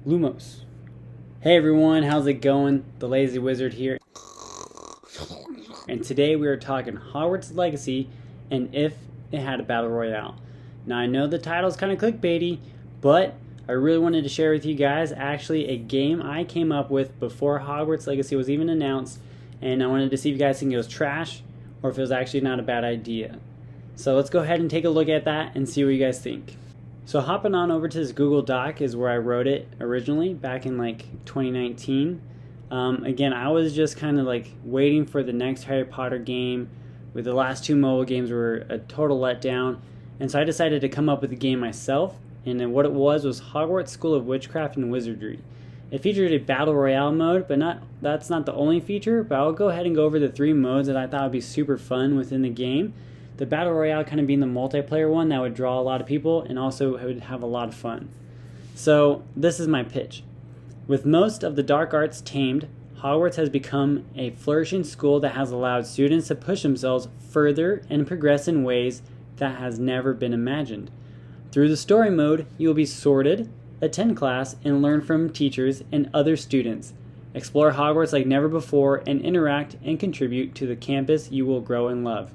Lumos. Hey everyone, how's it going? The Lazy Wizard here. And today we are talking Hogwarts Legacy and if it had a battle royale. Now I know the title's kind of clickbaity, but I really wanted to share with you guys actually a game I came up with before Hogwarts Legacy was even announced, and I wanted to see if you guys think it was trash or if it was actually not a bad idea. So let's go ahead and take a look at that and see what you guys think. So hopping on over to this Google Doc is where I wrote it originally back in like 2019. Again, I was just kind of like waiting for the next Harry Potter game, with the last two mobile games were a total letdown, and so I decided to come up with the game myself. And then what it was Hogwarts School of Witchcraft and Wizardry. It featured a battle royale mode, but that's not the only feature. But I'll go ahead and go over the three modes that I thought would be super fun within the game. The battle royale kind of being the multiplayer one that would draw a lot of people and also would have a lot of fun. So this is my pitch. With most of the dark arts tamed, Hogwarts has become a flourishing school that has allowed students to push themselves further and progress in ways that has never been imagined. Through the story mode, you will be sorted, attend class, and learn from teachers and other students. Explore Hogwarts like never before and interact and contribute to the campus you will grow and love.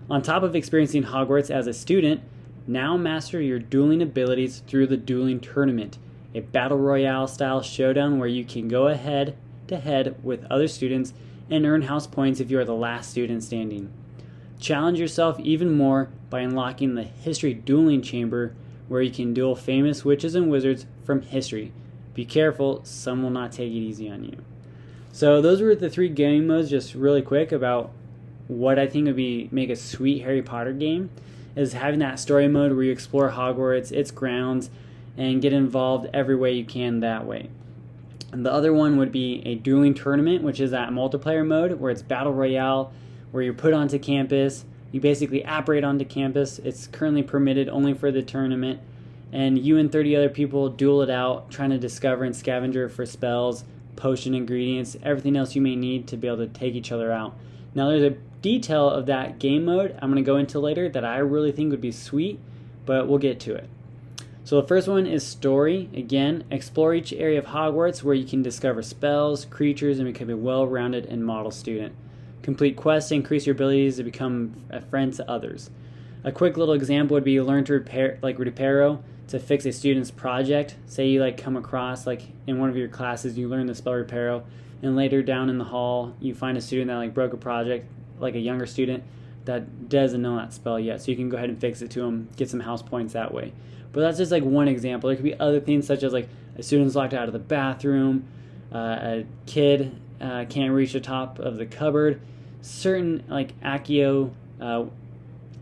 On top of experiencing Hogwarts as a student, now master your dueling abilities through the Dueling Tournament, a battle royale style showdown where you can go head to head with other students and earn house points if you are the last student standing. Challenge yourself even more by unlocking the History Dueling Chamber, where you can duel famous witches and wizards from history. Be careful, some will not take it easy on you. So those were the three game modes, just really quick about what I think would make a sweet Harry Potter game, is having that story mode where you explore Hogwarts, its grounds, and get involved every way you can that way. And the other one would be a dueling tournament, which is that multiplayer mode where it's battle royale, where you're put onto campus. You basically apparate onto campus. It's currently permitted only for the tournament, and you and 30 other people duel it out, trying to discover and scavenger for spells, potion ingredients, everything else you may need to be able to take each other out. Now there's a detail of that game mode I'm going to go into later that I really think would be sweet, but we'll get to it. So the first one is story. Again, explore each area of Hogwarts where you can discover spells, creatures, and become a well-rounded and model student. Complete quests to increase your abilities to become a friend to others. A quick little example would be learn to repair, like reparo, to fix a student's project. Say you come across in one of your classes, you learn the spell reparo, and later down in the hall you find a student that broke a project, like a younger student that doesn't know that spell yet. So you can go ahead and fix it to them, get some house points that way. But that's just one example. There could be other things such as a student's locked out of the bathroom, a kid can't reach the top of the cupboard, certain Accio,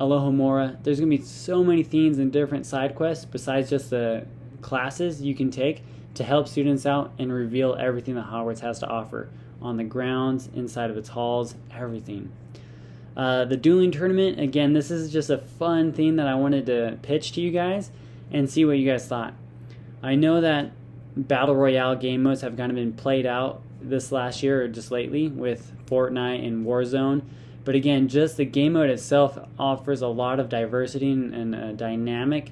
Alohomora. There's going to be so many themes and different side quests besides just the classes you can take to help students out and reveal everything that Hogwarts has to offer on the grounds, inside of its halls, everything. The dueling tournament, again, this is just a fun thing that I wanted to pitch to you guys and see what you guys thought. I know that battle royale game modes have kind of been played out this last year or just lately with Fortnite and Warzone, but again, just the game mode itself offers a lot of diversity and a dynamic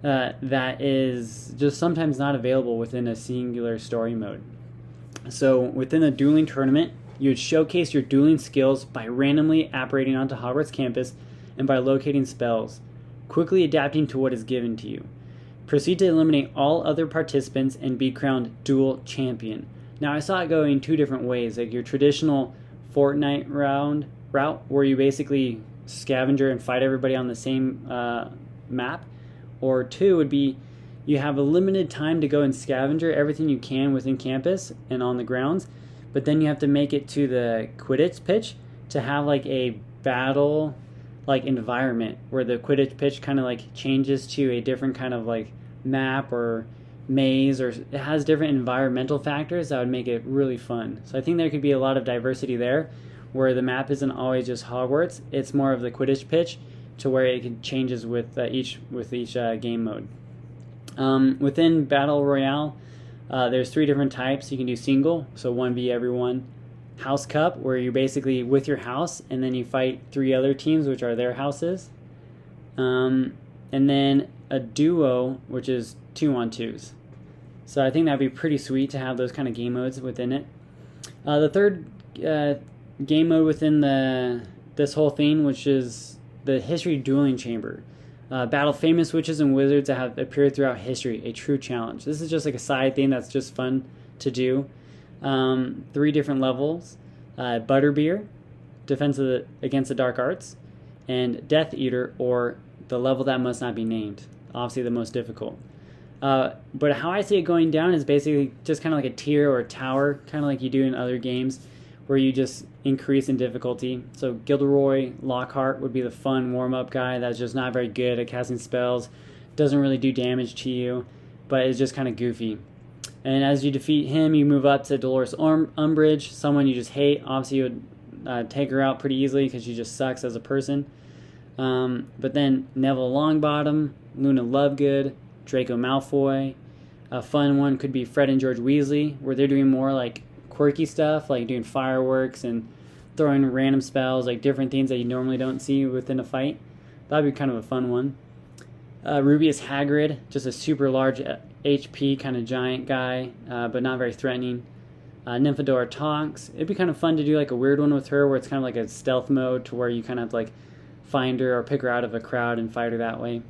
that is just sometimes not available within a singular story mode. So within a dueling tournament, you would showcase your dueling skills by randomly apparating onto Hogwarts campus and by locating spells, quickly adapting to what is given to you. Proceed to eliminate all other participants and be crowned duel champion. Now I saw it going two different ways, like your traditional Fortnite route where you basically scavenger and fight everybody on the same map, or two would be you have a limited time to go and scavenger everything you can within campus and on the grounds, but then you have to make it to the Quidditch pitch to have a battle environment where the Quidditch pitch kind of changes to a different kind of map or maze, or it has different environmental factors that would make it really fun. So I think there could be a lot of diversity there where the map isn't always just Hogwarts, it's more of the Quidditch pitch to where it changes with each game mode. Within Battle Royale, there's three different types. You can do single, so 1v everyone. House Cup, where you're basically with your house, and then you fight three other teams, which are their houses. And then a duo, which is 2-on-2s. So I think that'd be pretty sweet to have those kind of game modes within it. The third game mode within this whole thing, which is the History Dueling Chamber. Battle famous witches and wizards that have appeared throughout history, a true challenge. This is just like a side thing that's just fun to do. 3 different levels. Butterbeer, defense against the dark arts, and Death Eater, or the level that must not be named. Obviously the most difficult. But how I see it going down is basically just kind of like a tier or a tower, kind of like you do in other games, where you just increase in difficulty. So Gilderoy Lockhart would be the fun warm-up guy that's just not very good at casting spells, doesn't really do damage to you, but is just kind of goofy. And as you defeat him, you move up to Dolores Umbridge, someone you just hate. Obviously, you would take her out pretty easily because she just sucks as a person. But then Neville Longbottom, Luna Lovegood, Draco Malfoy. A fun one could be Fred and George Weasley, where they're doing more like quirky stuff, like doing fireworks and throwing random spells, like different things that you normally don't see within a fight. That'd be kind of a fun one. Rubius Hagrid, just a super large HP kind of giant guy, but not very threatening. Nymphadora Tonks. It'd be kind of fun to do like a weird one with her where it's kind of like a stealth mode to where you kind of like find her or pick her out of a crowd and fight her that way.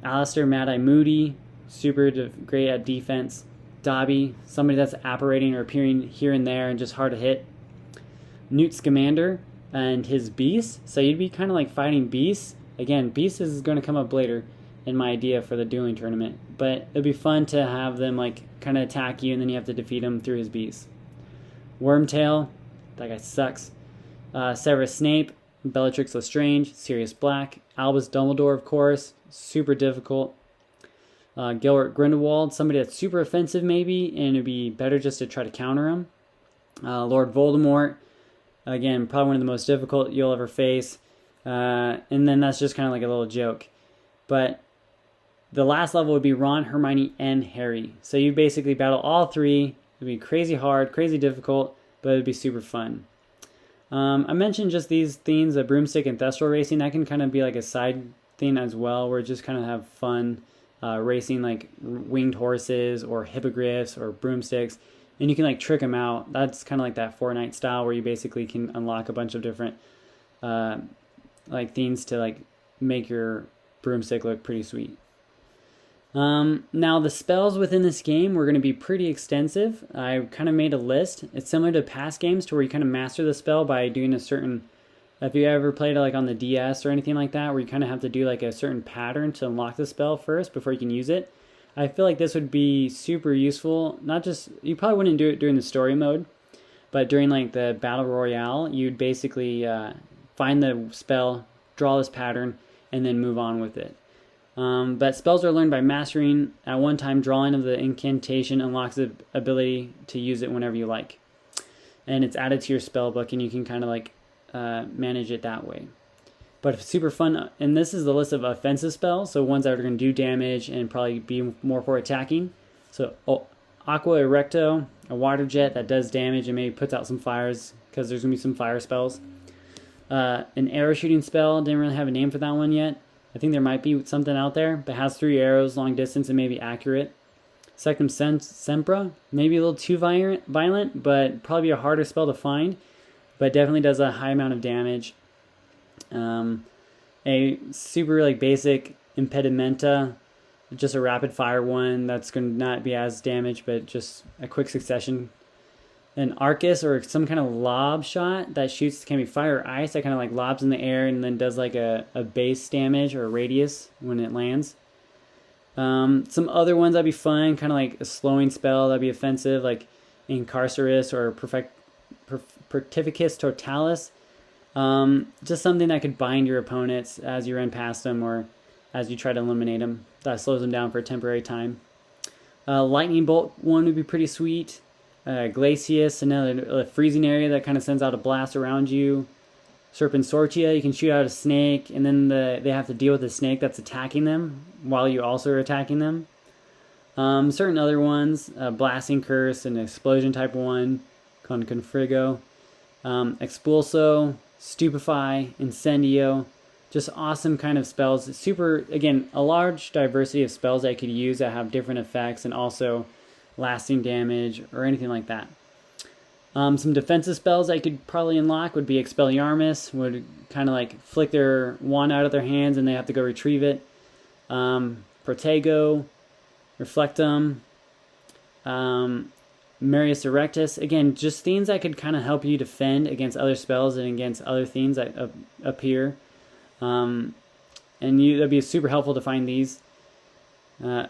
Alistair Mad-Eye Moody, super great at defense. Dobby, somebody that's apparating or appearing here and there and just hard to hit. Newt Scamander and his Beast. So you'd be kind of like fighting Beasts. Again, Beast is going to come up later in my idea for the dueling tournament. But it'd be fun to have them like kind of attack you and then you have to defeat him through his Beast. Wormtail, that guy sucks. Severus Snape, Bellatrix Lestrange, Sirius Black. Albus Dumbledore, of course, super difficult. Gilbert Grindelwald, somebody that's super offensive maybe, and it'd be better just to try to counter him. Lord Voldemort, again, probably one of the most difficult you'll ever face. And then that's just kind of like a little joke. But the last level would be Ron, Hermione, and Harry. So you basically battle all 3. It'd be crazy hard, crazy difficult, but it'd be super fun. I mentioned just these themes, the broomstick and thestral racing. That can kind of be like a side thing as well, where just kind of have fun racing like winged horses or hippogriffs or broomsticks. And you can like trick them out. That's kind of like that Fortnite style where you basically can unlock a bunch of different like things to like make your broomstick look pretty sweet. Now the spells within this game were going to be pretty extensive. I kind of made a list. It's similar to past games to where you kind of master the spell by doing a certain, if you ever played it like on the DS or anything like that, where you kind of have to do like a certain pattern to unlock the spell first before you can use it. I feel like this would be super useful. Not just, you probably wouldn't do it during the story mode, but during like the Battle Royale, you'd basically find the spell, draw this pattern, and then move on with it. But spells are learned by mastering. At one time, drawing of the incantation unlocks the ability to use it whenever you like. And it's added to your spell book, and you can kind of like manage it that way. But it's super fun. And this is the list of offensive spells, so ones that are going to do damage and probably be more for attacking. So Aqua Erecto, a water jet that does damage and maybe puts out some fires, because there's going to be some fire spells. An arrow shooting spell, didn't really have a name for that one yet. I think there might be something out there, but has 3 arrows, long distance, and maybe accurate. Sectum Sempra, maybe a little too violent, but probably a harder spell to find, but definitely does a high amount of damage. A super like basic Impedimenta, just a rapid fire one that's going to not be as damage, but just a quick succession. An Arcus, or some kind of lob shot that shoots, can be fire or ice, that kind of like lobs in the air and then does like a base damage or a radius when it lands. Some other ones that'd be fun, kind of like a slowing spell that'd be offensive, like Incarcerus or Pertificus Totalis. Just something that could bind your opponents as you run past them or as you try to eliminate them. That slows them down for a temporary time. Lightning Bolt one would be pretty sweet. Glacius, another freezing area that kind of sends out a blast around you. Serpensortia, you can shoot out a snake, and then they have to deal with the snake that's attacking them while you also are attacking them. Certain other ones, Blasting Curse, an explosion type one, con Confrigo. Expulso, Stupefy, Incendio, just awesome kind of spells. Super, again, a large diversity of spells that I could use that have different effects and also lasting damage or anything like that. Some defensive spells I could probably unlock would be Expelliarmus, would kind of like flick their wand out of their hands and they have to go retrieve it. Protego, Reflectum, Marius Erectus. Again, just things that could kind of help you defend against other spells and against other things that appear. And that'd be super helpful to find these.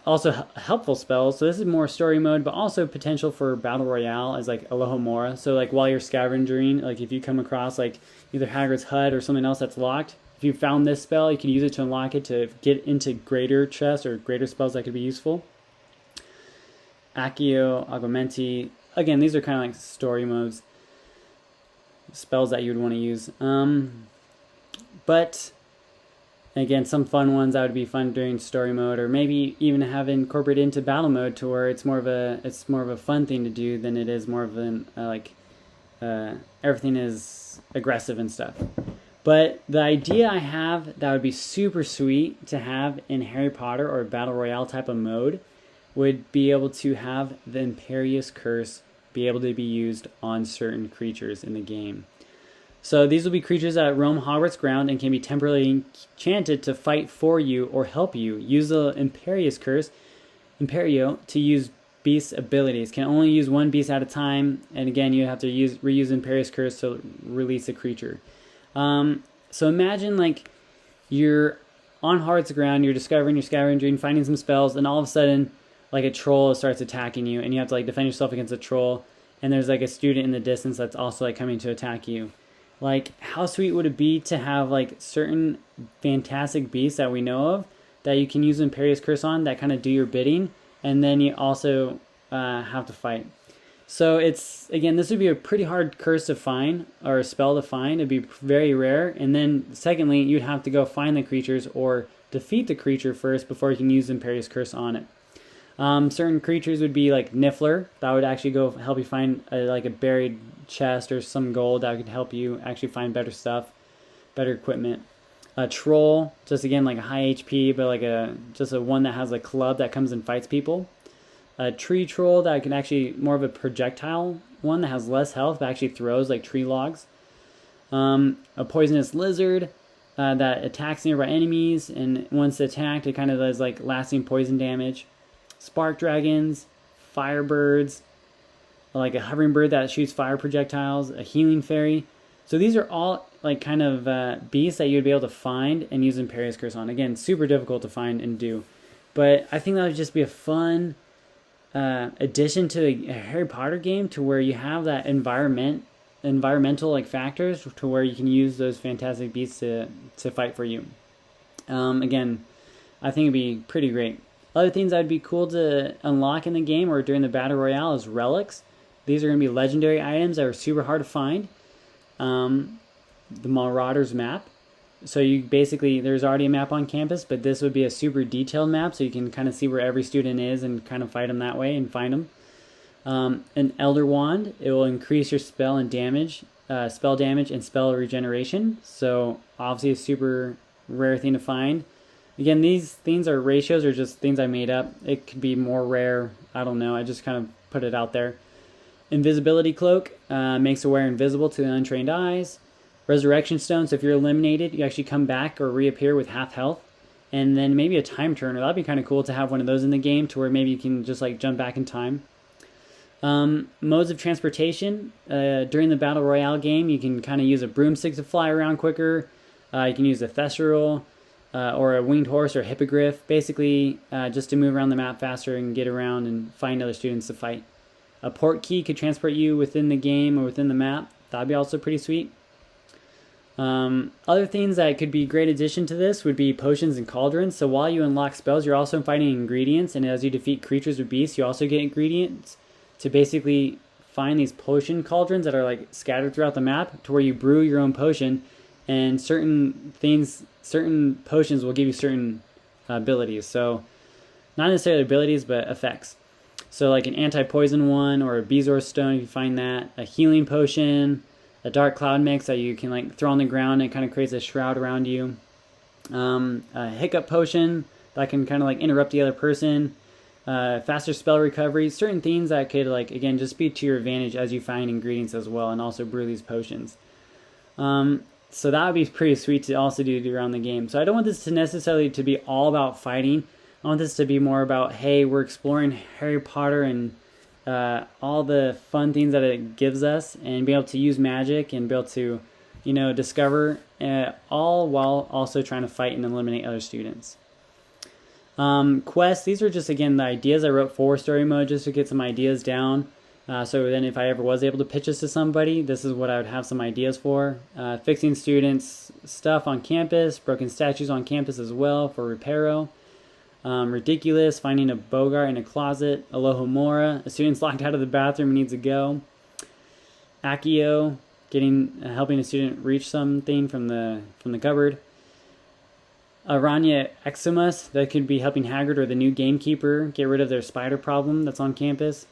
Also helpful spells. So this is more story mode, but also potential for Battle Royale as like Alohomora. So like while you're scavenging, like if you come across like either Hagrid's hut or something else that's locked, if you found this spell, you can use it to unlock it to get into greater chests or greater spells that could be useful. Accio, Augmenti. Again, these are kind of like story modes. Spells that you would want to use. But again, some fun ones that would be fun during story mode, or maybe even have incorporated into battle mode to where it's more of a fun thing to do than it is more of an everything is aggressive and stuff. But the idea I have that would be super sweet to have in Harry Potter or Battle Royale type of mode would be able to have the Imperious Curse be able to be used on certain creatures in the game. So these will be creatures that roam Hogwarts ground and can be temporarily enchanted to fight for you or help you. Use the Imperious Curse, Imperio, to use beast abilities. Can only use one beast at a time, and again, you have to reuse Imperious Curse to release a creature. So imagine like you're on Hogwarts ground, you're scavenging, finding some spells, and all of a sudden, like a troll starts attacking you, and you have to like defend yourself against a troll. And there's like a student in the distance that's also like coming to attack you. Like, how sweet would it be to have like certain fantastic beasts that we know of that you can use Imperious Curse on that kind of do your bidding, and then you also have to fight. So it's, again, this would be a pretty hard curse to find, or a spell to find. It'd be very rare. And then secondly, you'd have to go find the creatures or defeat the creature first before you can use Imperious Curse on it. Certain creatures would be like Niffler. That would actually go help you find like a buried chest or some gold that could help you actually find better stuff, better equipment. A troll, just again like a high HP, but like just a one that has a club that comes and fights people. A tree troll that can actually more of a projectile one that has less health but actually throws like tree logs. A poisonous lizard that attacks nearby enemies, and once attacked, it kind of does like lasting poison damage. Spark dragons, firebirds, like a hovering bird that shoots fire projectiles, a healing fairy. So these are all like kind of beasts that you'd be able to find and use Imperious Curse on. Again, super difficult to find and do, but I think that would just be a fun addition to a Harry Potter game, to where you have that environmental like factors to where you can use those fantastic beasts to fight for you. Again, I think it'd be pretty great. Other things that would be cool to unlock in the game or during the Battle Royale is relics. These are going to be legendary items that are super hard to find. The Marauders map. So you basically, there's already a map on campus, but this would be a super detailed map, so you can kind of see where every student is and kind of fight them that way and find them. An Elder Wand. It will increase your spell damage and spell regeneration. So obviously a super rare thing to find. Again, these things are ratios or just things I made up. It could be more rare. I don't know. I just kind of put it out there. Invisibility Cloak makes the wearer invisible to the untrained eyes. Resurrection Stone, so if you're eliminated, you actually come back or reappear with half health. And then maybe a Time Turner. That'd be kind of cool to have one of those in the game, to where maybe you can just like jump back in time. Modes of transportation. During the Battle Royale game, you can kind of use a broomstick to fly around quicker. You can use a Thesseril. Or a winged horse or a hippogriff, basically just to move around the map faster and get around and find other students to fight. A port key could transport you within the game or within the map. That'd be also pretty sweet. Other things that could be a great addition to this would be potions and cauldrons. So while you unlock spells, you're also finding ingredients, and as you defeat creatures or beasts, you also get ingredients to basically find these potion cauldrons that are like scattered throughout the map, to where you brew your own potion, and certain potions will give you certain abilities. So not necessarily abilities, but effects. So like an anti-poison one, or a Bezoar Stone, if you find that. A healing potion, a dark cloud mix that you can like throw on the ground and it kind of creates a shroud around you. A hiccup potion that can kind of like interrupt the other person. faster spell recovery, certain things that could, like, again, just be to your advantage as you find ingredients as well, and also brew these potions. So that would be pretty sweet to also do around the game. So I don't want this to necessarily to be all about fighting. I want this to be more about, hey, we're exploring Harry Potter and all the fun things that it gives us, and be able to use magic and be able to, you know, discover, all while also trying to fight and eliminate other students. Quests, these are just, again, the ideas I wrote for story mode, just to get some ideas down. So then if I ever was able to pitch this to somebody, this is what I would have some ideas for. Fixing students' stuff on campus, broken statues on campus as well for reparo. Ridiculous, finding a Bogart in a closet. Alohomora, a student's locked out of the bathroom and needs to go. Accio, helping a student reach something from the cupboard. Aranya Eximus, that could be helping Hagrid or the new gamekeeper get rid of their spider problem that's on campus.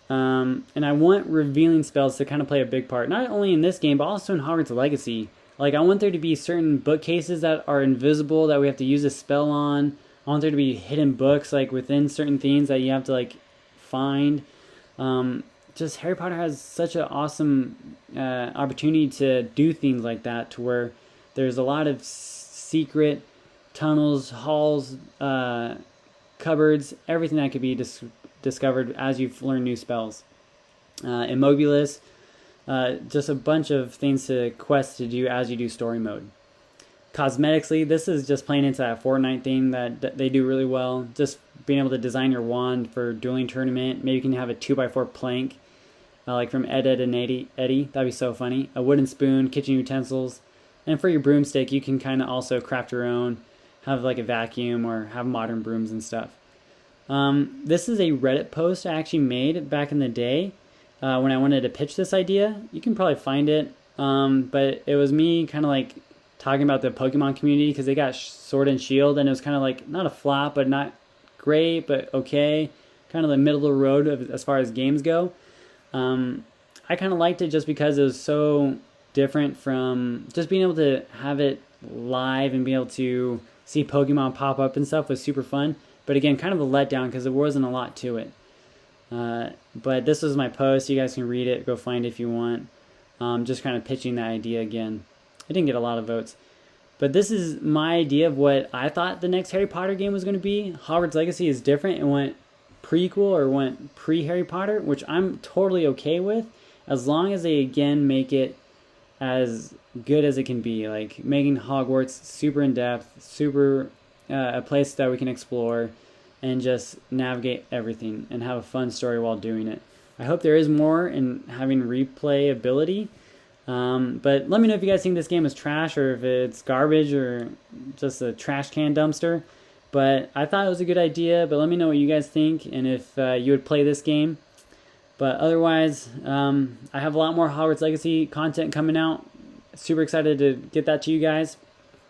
And I want revealing spells to kind of play a big part, not only in this game, but also in Hogwarts Legacy. Like, I want there to be certain bookcases that are invisible that we have to use a spell on. I want there to be hidden books, like, within certain things that you have to, like, find. Just Harry Potter has such an awesome opportunity to do things like that, to where there's a lot of secret tunnels, halls, cupboards, everything that could be discovered as you've learned new spells. Immobulus, just a bunch of things to quest to do as you do story mode. Cosmetically, this is just playing into that Fortnite theme that they do really well. Just being able to design your wand for dueling tournament. Maybe you can have a 2x4 plank, like from Ed, and Eddie. That'd be so funny. A wooden spoon, kitchen utensils. And for your broomstick, you can kind of also craft your own. Have like a vacuum or have modern brooms and stuff. This is a Reddit post I actually made back in the day when I wanted to pitch this idea. You can probably find it. But it was me kind of like talking about the Pokemon community, because they got Sword and Shield, and it was kind of like not a flop, but not great, but okay. Kind of the middle of the road as far as games go. I kind of liked it just because it was so different from just being able to have it live and be able to see Pokemon pop up and stuff was super fun. But again, kind of a letdown because there wasn't a lot to it. But this was my post. You guys can read it. Go find it if you want. Just kind of pitching that idea again. I didn't get a lot of votes. But this is my idea of what I thought the next Harry Potter game was going to be. Hogwarts Legacy is different. It went prequel or went pre-Harry Potter, which I'm totally okay with, as long as they, again, make it as good as it can be. Like, making Hogwarts super in-depth, super a place that we can explore and just navigate everything and have a fun story while doing it. I hope there is more in having replayability. But let me know if you guys think this game is trash, or if it's garbage, or just a trash can dumpster. But I thought it was a good idea, but let me know what you guys think, and if you would play this game. But otherwise, I have a lot more Hogwarts Legacy content coming out. Super excited to get that to you guys.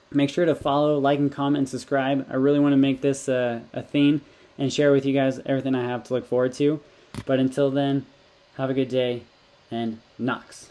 Make sure to follow, like, and comment, and subscribe. I really want to make this a thing and share with you guys everything I have to look forward to. But until then, have a good day, and Nox.